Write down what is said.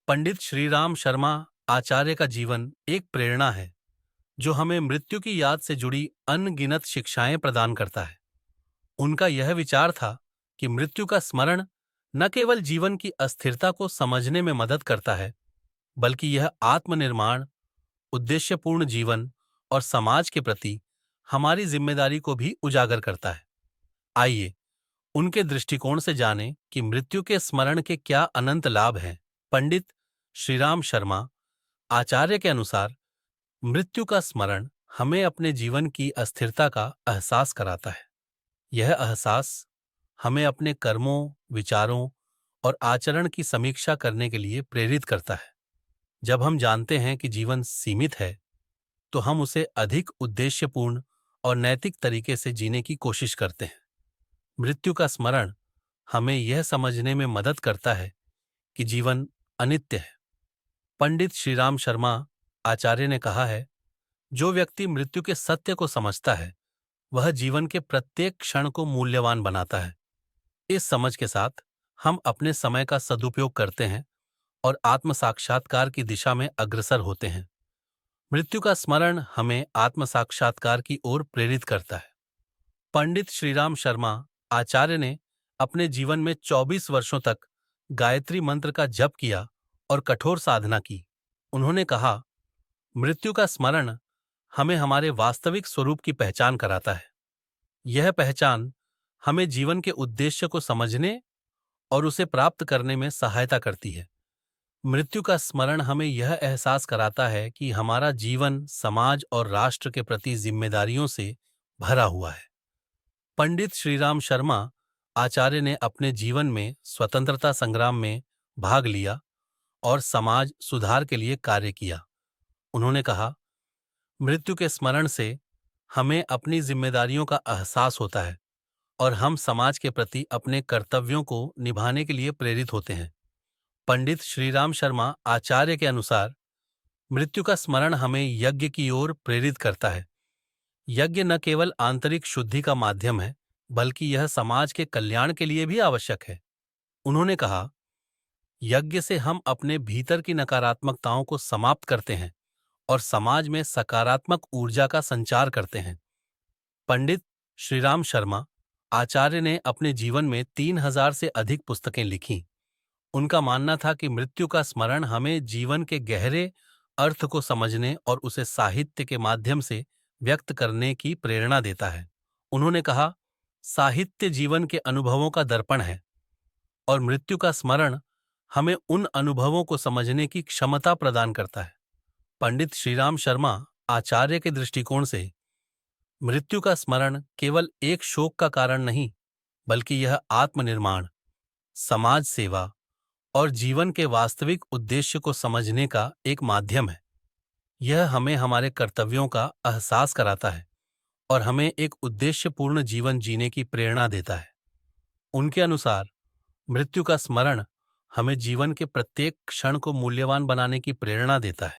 पंडित श्रीराम शर्मा आचार्य का जीवन एक प्रेरणा है जो हमें मृत्यु की याद से जुड़ी अनगिनत शिक्षाएं प्रदान करता है। उनका यह विचार था कि मृत्यु का स्मरण न केवल जीवन की अस्थिरता को समझने में मदद करता है, बल्कि यह आत्मनिर्माण, उद्देश्यपूर्ण जीवन और समाज के प्रति हमारी जिम्मेदारी को भी उजागर करता है। आइए उनके दृष्टिकोण से जानें कि मृत्यु के स्मरण के क्या अनंत लाभ हैं। पंडित श्रीराम शर्मा आचार्य के अनुसार मृत्यु का स्मरण हमें अपने जीवन की अस्थिरता का एहसास कराता है। यह एहसास हमें अपने कर्मों, विचारों और आचरण की समीक्षा करने के लिए प्रेरित करता है। जब हम जानते हैं कि जीवन सीमित है, तो हम उसे अधिक उद्देश्यपूर्ण और नैतिक तरीके से जीने की कोशिश करते हैं। मृत्यु का स्मरण हमें यह समझने में मदद करता है कि जीवन अनित्य है। पंडित श्रीराम शर्मा आचार्य ने कहा है, जो व्यक्ति मृत्यु के सत्य को समझता है, वह जीवन के प्रत्येक क्षण को मूल्यवान बनाता है। इस समझ के साथ हम अपने समय का सदुपयोग करते हैं और आत्म साक्षात्कार की दिशा में अग्रसर होते हैं। मृत्यु का स्मरण हमें आत्म साक्षात्कार की ओर प्रेरित करता है। पंडित श्रीराम शर्मा आचार्य ने अपने जीवन में 24 वर्षों तक गायत्री मंत्र का जप किया और कठोर साधना की। उन्होंने कहा, मृत्यु का स्मरण हमें हमारे वास्तविक स्वरूप की पहचान कराता है। यह पहचान हमें जीवन के उद्देश्य को समझने और उसे प्राप्त करने में सहायता करती है। मृत्यु का स्मरण हमें यह एहसास कराता है कि हमारा जीवन समाज और राष्ट्र के प्रति जिम्मेदारियों से भरा हुआ है। पंडित श्रीराम शर्मा आचार्य ने अपने जीवन में स्वतंत्रता संग्राम में भाग लिया और समाज सुधार के लिए कार्य किया। उन्होंने कहा, मृत्यु के स्मरण से हमें अपनी जिम्मेदारियों का एहसास होता है और हम समाज के प्रति अपने कर्तव्यों को निभाने के लिए प्रेरित होते हैं। पंडित श्रीराम शर्मा आचार्य के अनुसार मृत्यु का स्मरण हमें यज्ञ की ओर प्रेरित करता है। यज्ञ न केवल आंतरिक शुद्धि का माध्यम है, बल्कि यह समाज के कल्याण के लिए भी आवश्यक है। उन्होंने कहा, यज्ञ से हम अपने भीतर की नकारात्मकताओं को समाप्त करते हैं और समाज में सकारात्मक ऊर्जा का संचार करते हैं। पंडित श्रीराम शर्मा आचार्य ने अपने जीवन में 3000 से अधिक पुस्तकें लिखीं। उनका मानना था कि मृत्यु का स्मरण हमें जीवन के गहरे अर्थ को समझने और उसे साहित्य के माध्यम से व्यक्त करने की प्रेरणा देता है। उन्होंने कहा, साहित्य जीवन के अनुभवों का दर्पण है और मृत्यु का स्मरण हमें उन अनुभवों को समझने की क्षमता प्रदान करता है। पंडित श्रीराम शर्मा आचार्य के दृष्टिकोण से मृत्यु का स्मरण केवल एक शोक का कारण नहीं, बल्कि यह आत्मनिर्माण, समाज सेवा और जीवन के वास्तविक उद्देश्य को समझने का एक माध्यम है। यह हमें हमारे कर्तव्यों का एहसास कराता है और हमें एक उद्देश्यपूर्ण जीवन जीने की प्रेरणा देता है। उनके अनुसार मृत्यु का स्मरण हमें जीवन के प्रत्येक क्षण को मूल्यवान बनाने की प्रेरणा देता है।